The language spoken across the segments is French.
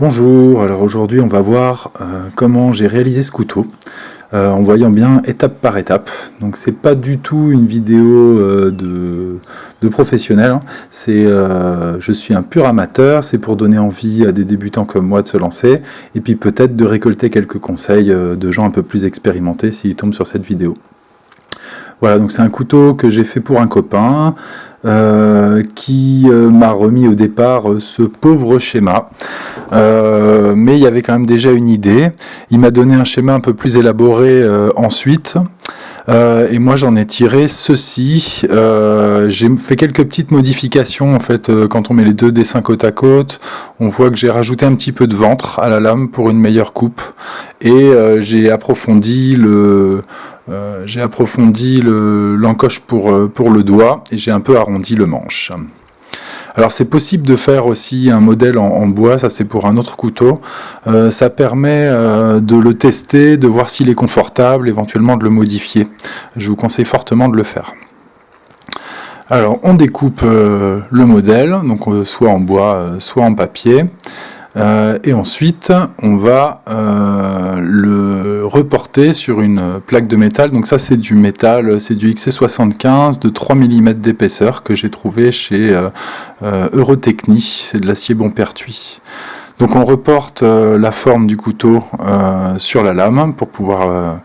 Bonjour, alors aujourd'hui on va voir comment j'ai réalisé ce couteau en voyant bien étape par étape. Donc c'est pas du tout une vidéo de professionnel, hein. Je suis un pur amateur, c'est pour donner envie à des débutants comme moi de se lancer et puis peut-être de récolter quelques conseils de gens un peu plus expérimentés s'ils tombent sur cette vidéo. Voilà, donc c'est un couteau que j'ai fait pour un copain qui m'a remis au départ ce pauvre schéma. Mais il y avait quand même déjà une idée. Il m'a donné un schéma un peu plus élaboré ensuite. Et moi j'en ai tiré ceci. J'ai fait quelques petites modifications en fait quand on met les deux dessins côte à côte. On voit que j'ai rajouté un petit peu de ventre à la lame pour une meilleure coupe. Et j'ai approfondi l'encoche pour le doigt et j'ai un peu arrondi le manche. Alors c'est possible de faire aussi un modèle en bois, ça c'est pour un autre couteau. Ça permet de le tester, de voir s'il est confortable, éventuellement de le modifier. Je vous conseille fortement de le faire. Alors on découpe le modèle, donc soit en bois, soit en papier. Et ensuite on va le reporter sur une plaque de métal. Donc ça c'est du métal, c'est du XC75 de 3 mm d'épaisseur que j'ai trouvé chez Eurotechnie, c'est de l'acier bon pertuis. Donc on reporte la forme du couteau sur la lame pour pouvoir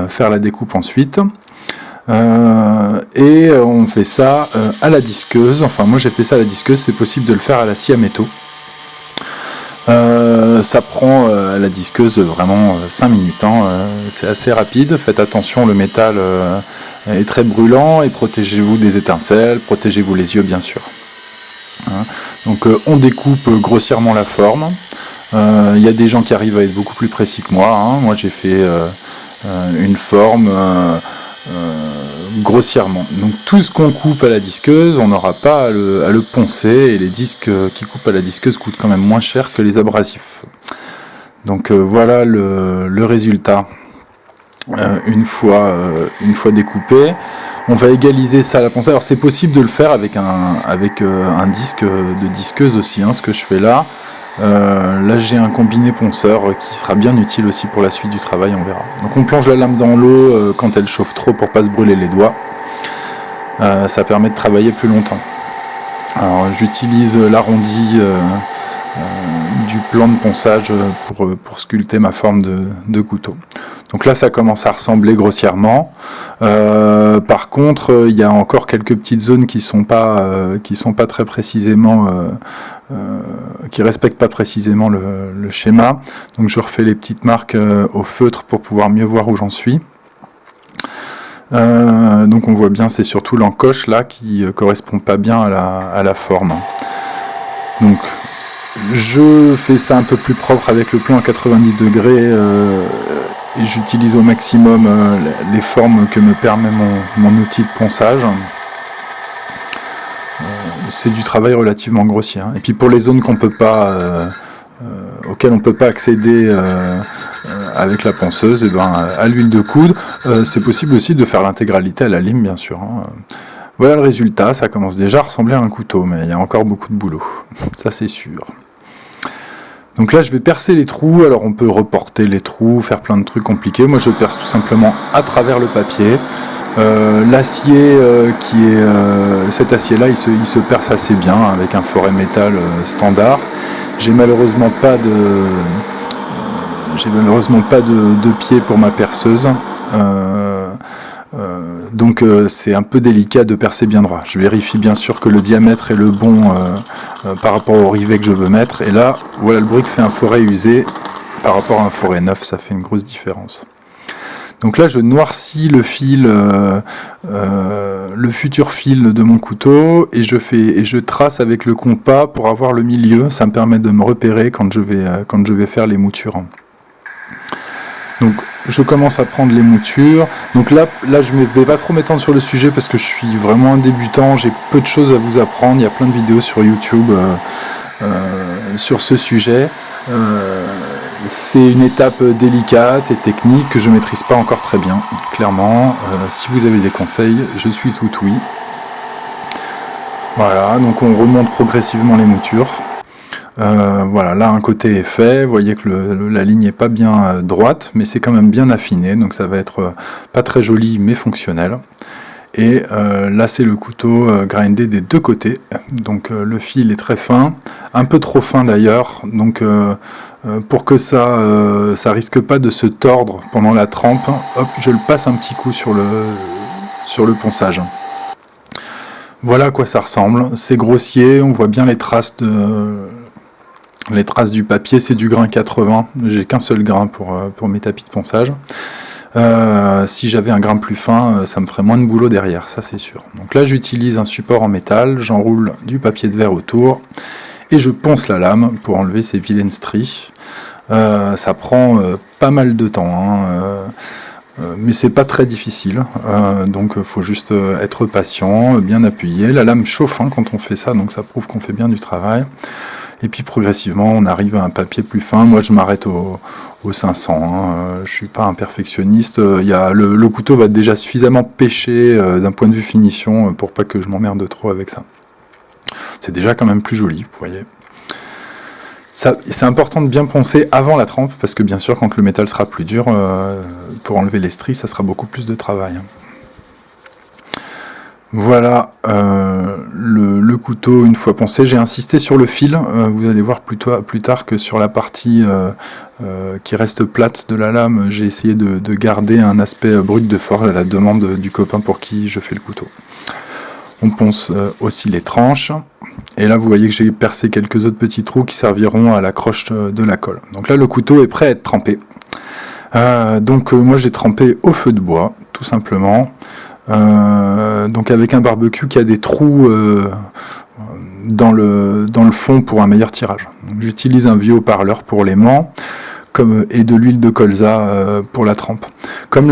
faire la découpe ensuite. Et on fait ça à la disqueuse, enfin moi j'ai fait ça à la disqueuse, c'est possible de le faire à la scie à métaux. Ça prend à la disqueuse vraiment 5 minutes, hein. C'est assez rapide, faites attention, le métal est très brûlant et protégez-vous des étincelles, protégez-vous les yeux bien sûr. Hein. Donc on découpe grossièrement la forme. Il y a des gens qui arrivent à être beaucoup plus précis que moi, hein. Moi j'ai fait une forme grossièrement. Donc tout ce qu'on coupe à la disqueuse, on n'aura pas à le poncer, et les disques qui coupent à la disqueuse coûtent quand même moins cher que les abrasifs. Donc voilà le résultat une fois découpé. On va égaliser ça à la ponceuse. Alors c'est possible de le faire avec un disque de disqueuse aussi, hein, ce que je fais là. Là j'ai un combiné ponceur qui sera bien utile aussi pour la suite du travail, on verra. Donc on plonge la lame dans l'eau quand elle chauffe trop pour pas se brûler les doigts. Ça permet de travailler plus longtemps. Alors j'utilise l'arrondi du plan de ponçage pour sculpter ma forme de couteau. Donc là ça commence à ressembler grossièrement. Par contre il y a encore quelques petites zones qui sont pas très précisément qui respectent pas précisément le schéma. Donc je refais les petites marques au feutre pour pouvoir mieux voir où j'en suis. Donc on voit bien, c'est surtout l'encoche là qui correspond pas bien à la forme. Donc je fais ça un peu plus propre avec le plan à 90 degrés et j'utilise au maximum les formes que me permet mon outil de ponçage. C'est du travail relativement grossier, hein. Et puis pour les zones qu'on peut pas auxquelles on peut pas accéder avec la ponceuse, et ben à l'huile de coudre, c'est possible aussi de faire l'intégralité à la lime bien sûr, hein. Voilà le résultat, ça commence déjà à ressembler à un couteau, mais il y a encore beaucoup de boulot, ça c'est sûr. Donc là je vais percer les trous, alors on peut reporter les trous, faire plein de trucs compliqués, moi je perce tout simplement à travers le papier. L'acier cet acier là il se perce assez bien avec un forêt métal standard. J'ai malheureusement pas de pied pour ma perceuse, donc c'est un peu délicat de percer bien droit. Je vérifie bien sûr que le diamètre est le bon par rapport au rivet que je veux mettre, et là voilà le bruit que fait un forêt usé par rapport à un forêt neuf, ça fait une grosse différence. Donc là je noircis le fil, le futur fil de mon couteau, et je trace avec le compas pour avoir le milieu. Ça me permet de me repérer quand je vais faire les moutures. Donc je commence à prendre les moutures. Donc là je ne vais pas trop m'étendre sur le sujet parce que je suis vraiment un débutant, j'ai peu de choses à vous apprendre. Il y a plein de vidéos sur YouTube sur ce sujet. C'est une étape délicate et technique que je ne maîtrise pas encore très bien, clairement. Si vous avez des conseils, je suis tout oui. Voilà, donc on remonte progressivement les moutures. Voilà, là un côté est fait, vous voyez que la ligne n'est pas bien droite, mais c'est quand même bien affiné, donc ça va être pas très joli mais fonctionnel. Et là c'est le couteau grindé des deux côtés, donc le fil est très fin, un peu trop fin d'ailleurs, donc pour que ça risque pas de se tordre pendant la trempe, hop, je le passe un petit coup sur le ponçage. Voilà à quoi ça ressemble, c'est grossier, on voit bien les traces du papier, c'est du grain 80, j'ai qu'un seul grain pour mes tapis de ponçage. Si j'avais un grain plus fin, ça me ferait moins de boulot derrière, ça c'est sûr. Donc là j'utilise un support en métal, j'enroule du papier de verre autour, et je ponce la lame pour enlever ces vilaines stries. Ça prend pas mal de temps, mais c'est pas très difficile, donc il faut juste être patient, bien appuyé. La lame chauffe quand on fait ça, donc ça prouve qu'on fait bien du travail. Et puis progressivement on arrive à un papier plus fin. Moi je m'arrête au 500, je suis pas un perfectionniste. Le couteau va déjà suffisamment pêcher d'un point de vue finition pour pas que je m'emmerde trop avec ça. C'est déjà quand même plus joli, vous voyez. C'est important de bien poncer avant la trempe, parce que bien sûr quand le métal sera plus dur, pour enlever les stries, ça sera beaucoup plus de travail. Voilà le couteau une fois poncé. J'ai insisté sur le fil, vous allez voir plus tard que sur la partie qui reste plate de la lame, j'ai essayé de garder un aspect brut de forge à la demande du copain pour qui je fais le couteau. On ponce aussi les tranches, et là vous voyez que j'ai percé quelques autres petits trous qui serviront à l'accroche de la colle. Donc là le couteau est prêt à être trempé. Moi j'ai trempé au feu de bois, tout simplement. Donc avec un barbecue qui a des trous dans le fond pour un meilleur tirage. J'utilise un vieux haut-parleur pour l'aimant et de l'huile de colza pour la trempe. Comme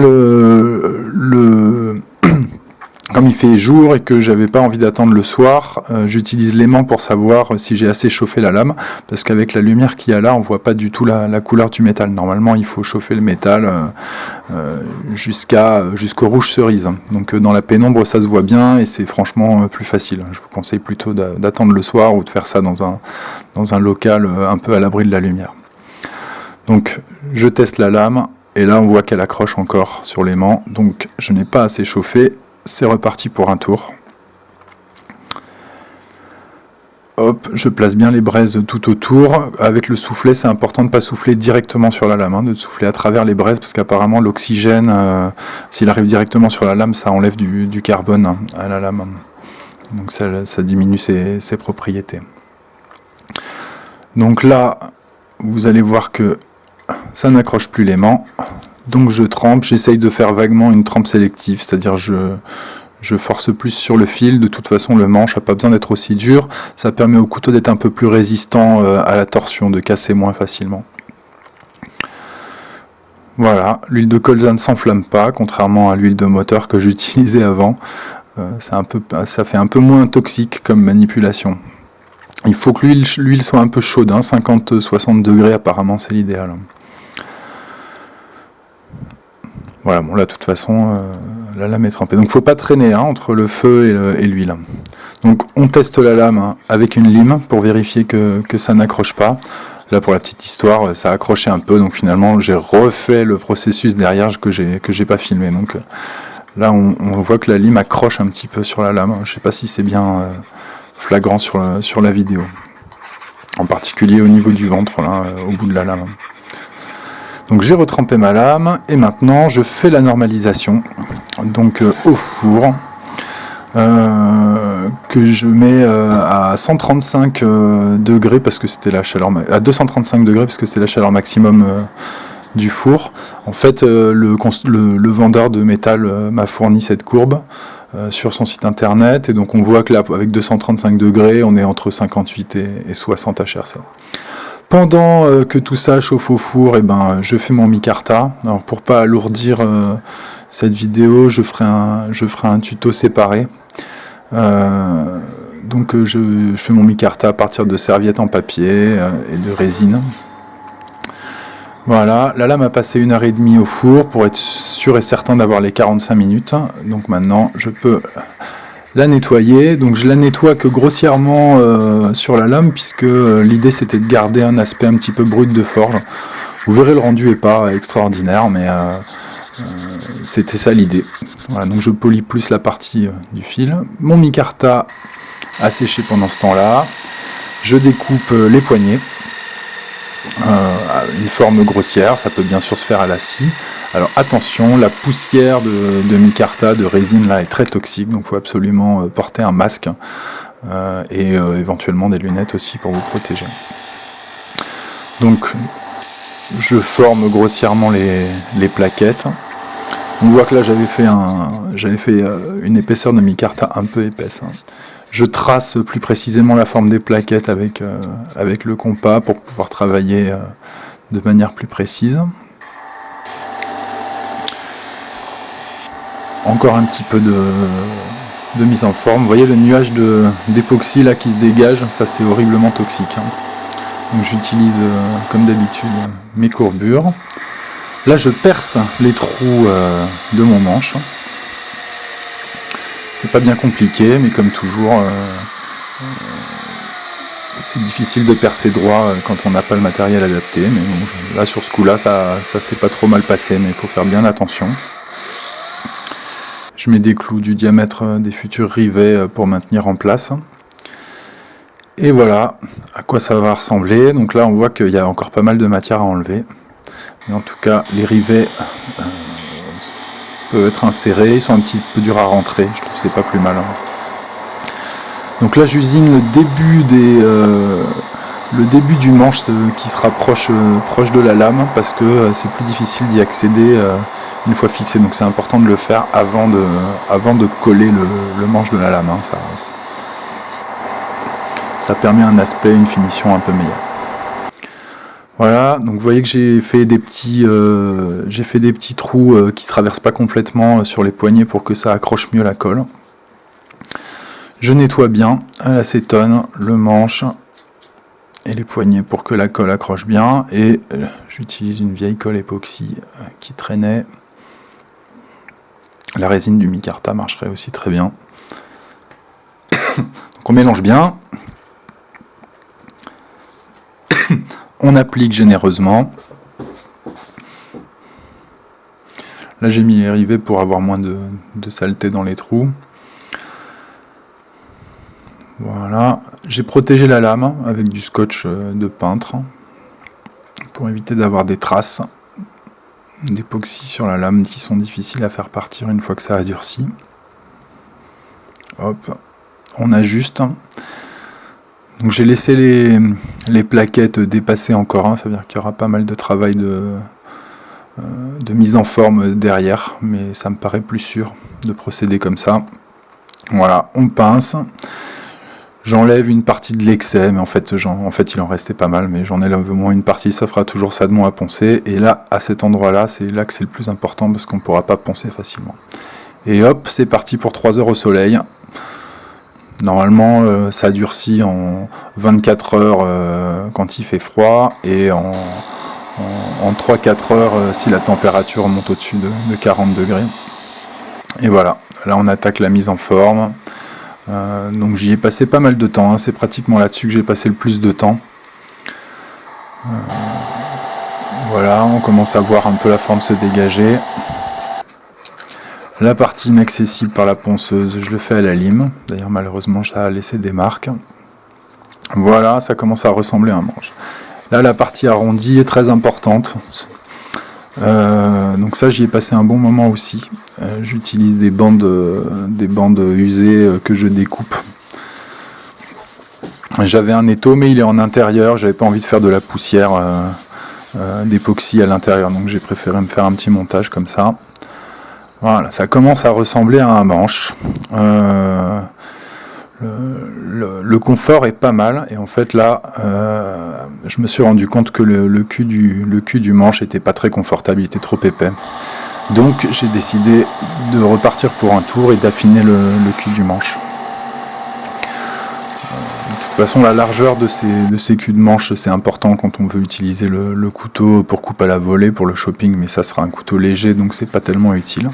comme il fait jour et que j'avais pas envie d'attendre le soir, j'utilise l'aimant pour savoir si j'ai assez chauffé la lame, parce qu'avec la lumière qu'il y a là, on voit pas du tout la couleur du métal. Normalement, il faut chauffer le métal jusqu'au rouge cerise. Donc dans la pénombre, ça se voit bien et c'est franchement plus facile. Je vous conseille plutôt d'attendre le soir ou de faire ça dans un local un peu à l'abri de la lumière. Donc je teste la lame et là on voit qu'elle accroche encore sur l'aimant, donc je n'ai pas assez chauffé. C'est reparti pour un tour. Hop, je place bien les braises tout autour. Avec le soufflet, c'est important de ne pas souffler directement sur la lame, de souffler à travers les braises, parce qu'apparemment l'oxygène, s'il arrive directement sur la lame, ça enlève du carbone à la lame. Donc ça diminue ses propriétés. Donc là, vous allez voir que ça n'accroche plus l'aimant. Donc je trempe, j'essaye de faire vaguement une trempe sélective, c'est-à-dire je force plus sur le fil. De toute façon le manche n'a pas besoin d'être aussi dur, ça permet au couteau d'être un peu plus résistant à la torsion, de casser moins facilement. Voilà, l'huile de colza ne s'enflamme pas, contrairement à l'huile de moteur que j'utilisais avant. Ça fait un peu moins toxique comme manipulation. Il faut que l'huile soit un peu chaude, 50-60 degrés apparemment c'est l'idéal. Voilà, bon là de toute façon la lame est trempée. Donc il ne faut pas traîner entre le feu et l'huile. Donc on teste la lame avec une lime pour vérifier que ça n'accroche pas. Là pour la petite histoire, ça a accroché un peu, donc finalement j'ai refait le processus derrière que j'ai pas filmé. Donc là on voit que la lime accroche un petit peu sur la lame. Je ne sais pas si c'est bien flagrant sur la vidéo. En particulier au niveau du ventre, là, au bout de la lame. Donc j'ai retrempé ma lame et maintenant je fais la normalisation, donc au four que je mets à 135 degrés parce que c'était la chaleur à 235 degrés parce que c'était la chaleur maximum du four. En fait le vendeur de métal m'a fourni cette courbe sur son site internet et donc on voit que là avec 235 degrés on est entre 58 et 60 HRC. Pendant que tout ça chauffe au four, je fais mon micarta. Alors pour pas alourdir cette vidéo, je ferai un tuto séparé. Je fais mon micarta à partir de serviettes en papier et de résine. Voilà, la lame a passé 1h30 au four pour être sûr et certain d'avoir les 45 minutes. Donc maintenant, je peux la nettoyer. Donc je la nettoie que grossièrement sur la lame, puisque l'idée c'était de garder un aspect un petit peu brut de forge. Vous verrez, le rendu est pas extraordinaire, mais c'était ça l'idée. Voilà, donc je polis plus la partie du fil. Mon micarta a séché pendant ce temps-là. Je découpe les poignets. Une forme grossière, ça peut bien sûr se faire à la scie. Alors attention, la poussière de micarta, de résine là est très toxique, donc il faut absolument porter un masque et éventuellement des lunettes aussi pour vous protéger. Donc je forme grossièrement les plaquettes. On voit que là j'avais fait une épaisseur de micarta un peu épaisse. Je trace plus précisément la forme des plaquettes avec le compas pour pouvoir travailler de manière plus précise. Encore un petit peu de mise en forme. Vous voyez le nuage d'époxy là qui se dégage, ça c'est horriblement toxique. Donc j'utilise comme d'habitude mes courbures. Là je perce les trous de mon manche. C'est pas bien compliqué, mais comme toujours, c'est difficile de percer droit quand on n'a pas le matériel adapté. Mais bon, là sur ce coup-là, ça s'est pas trop mal passé, mais il faut faire bien attention. Je mets des clous du diamètre des futurs rivets pour maintenir en place. Et voilà à quoi ça va ressembler. Donc là on voit qu'il y a encore pas mal de matière à enlever. Mais en tout cas les rivets peuvent être insérés, ils sont un petit peu durs à rentrer, je trouve que c'est pas plus mal. Donc là j'usine le début du manche qui sera proche de la lame, parce que c'est plus difficile d'y accéder une fois fixé, donc c'est important de le faire avant de coller le manche de la lame. Ça permet un aspect, une finition un peu meilleure. Voilà, donc vous voyez que j'ai fait des petits trous qui traversent pas complètement sur les poignets pour que ça accroche mieux la colle. Je nettoie bien à l'acétone le manche et les poignets pour que la colle accroche bien, et j'utilise une vieille colle époxy qui traînait. La résine du micarta marcherait aussi très bien. Donc on mélange bien. On applique généreusement. Là j'ai mis les rivets pour avoir moins de saleté dans les trous. Voilà. J'ai protégé la lame avec du scotch de peintre pour éviter d'avoir des traces d'époxy sur la lame qui sont difficiles à faire partir une fois que ça a durci. Hop, on ajuste. Donc j'ai laissé les plaquettes dépasser encore, ça veut dire qu'il y aura pas mal de travail de mise en forme derrière, mais ça me paraît plus sûr de procéder comme ça. Voilà, on pince. J'enlève une partie de l'excès, mais en fait il en restait pas mal, mais j'en enlève au moins une partie, ça fera toujours ça de moins à poncer. Et là, à cet endroit-là, c'est là que c'est le plus important, parce qu'on ne pourra pas poncer facilement. Et hop, c'est parti pour 3 heures au soleil. Normalement, ça durcit en 24 heures quand il fait froid, et en 3-4 heures si la température monte au-dessus de 40 degrés. Et voilà, là on attaque la mise en forme. Donc j'y ai passé pas mal de temps, c'est pratiquement là-dessus que j'ai passé le plus de temps. Voilà, on commence à voir un peu la forme se dégager. La partie inaccessible par la ponceuse, je le fais à la lime. D'ailleurs malheureusement ça a laissé des marques. Voilà, ça commence à ressembler à un manche. Là la partie arrondie est très importante. Donc ça j'y ai passé un bon moment aussi. J'utilise des bandes usées que je découpe. J'avais un étau mais il est en intérieur, j'avais pas envie de faire de la poussière d'époxy à l'intérieur, donc j'ai préféré me faire un petit montage comme ça. Voilà, ça commence à ressembler à un manche. Le confort est pas mal, et en fait là je me suis rendu compte que le cul du manche était pas très confortable, il était trop épais. Donc j'ai décidé de repartir pour un tour et d'affiner le cul du manche. De toute façon la largeur de ces culs de manche c'est important quand on veut utiliser le couteau pour coupe à la volée pour le shopping, mais ça sera un couteau léger donc c'est pas tellement utile.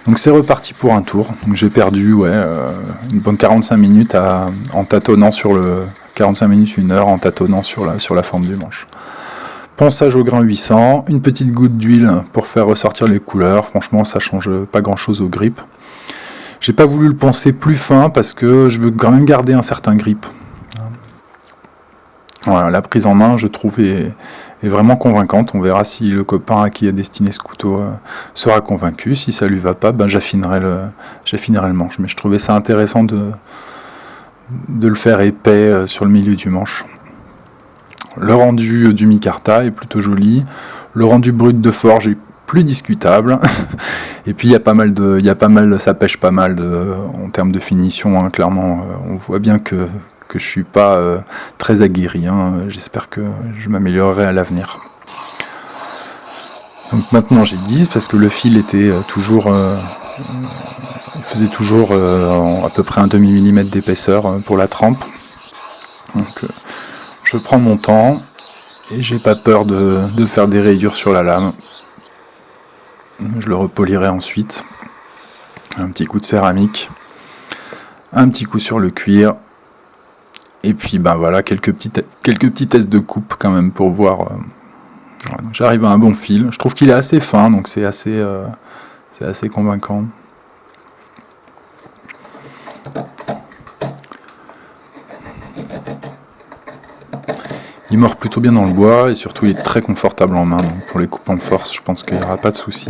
Donc c'est reparti pour un tour. Donc j'ai perdu une bonne 45 minutes en tâtonnant sur le 45 minutes, 1 heure en tâtonnant sur la forme du manche. Ponçage au grain 800, une petite goutte d'huile pour faire ressortir les couleurs. Franchement, ça change pas grand chose au grip. J'ai pas voulu le poncer plus fin parce que je veux quand même garder un certain grip. Voilà, la prise en main, je trouve, est vraiment convaincante. On verra si le copain à qui a destiné ce couteau sera convaincu. Si ça lui va pas, j'affinerai le manche. Mais je trouvais ça intéressant de le faire épais sur le milieu du manche. Le rendu du micarta est plutôt joli. Le rendu brut de forge est plus discutable. Et puis ça pêche pas mal en termes de finition. Hein, clairement, on voit bien que je suis pas très aguerri. Hein. J'espère que je m'améliorerai à l'avenir. Donc maintenant j'ai 10 parce que le fil était toujours... il faisait toujours à peu près un demi-millimètre d'épaisseur pour la trempe. Donc je prends mon temps et j'ai pas peur de faire des rayures sur la lame. Je le repolirai ensuite. Un petit coup de céramique, un petit coup sur le cuir, et puis voilà, quelques petits tests de coupe quand même pour voir. Voilà, j'arrive à un bon fil. Je trouve qu'il est assez fin, donc c'est assez convaincant. Il mord plutôt bien dans le bois et surtout il est très confortable en main. Donc pour les coupes en force, je pense qu'il n'y aura pas de souci.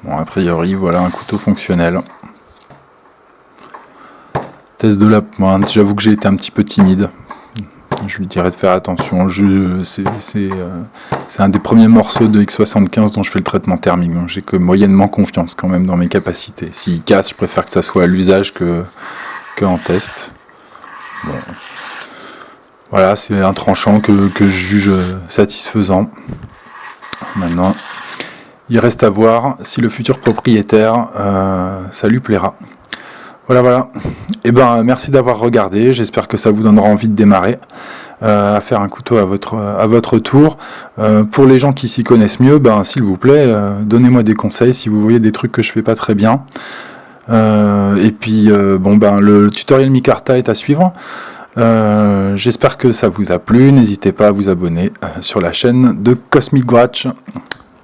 Bon, a priori, voilà un couteau fonctionnel. Test de la pointe, j'avoue que j'ai été un petit peu timide. Je lui dirais de faire attention. C'est un des premiers morceaux de X75 dont je fais le traitement thermique. Donc j'ai que moyennement confiance quand même dans mes capacités. S'il casse, je préfère que ça soit à l'usage que en test. Bon. Voilà, c'est un tranchant que je juge satisfaisant. Maintenant, il reste à voir si le futur propriétaire, ça lui plaira. Voilà. Et merci d'avoir regardé. J'espère que ça vous donnera envie de démarrer à faire un couteau à votre tour. Pour les gens qui s'y connaissent mieux, s'il vous plaît, donnez-moi des conseils si vous voyez des trucs que je fais pas très bien. Et puis le tutoriel micarta est à suivre. J'espère que ça vous a plu. N'hésitez pas à vous abonner sur la chaîne de Cosmic Gouache.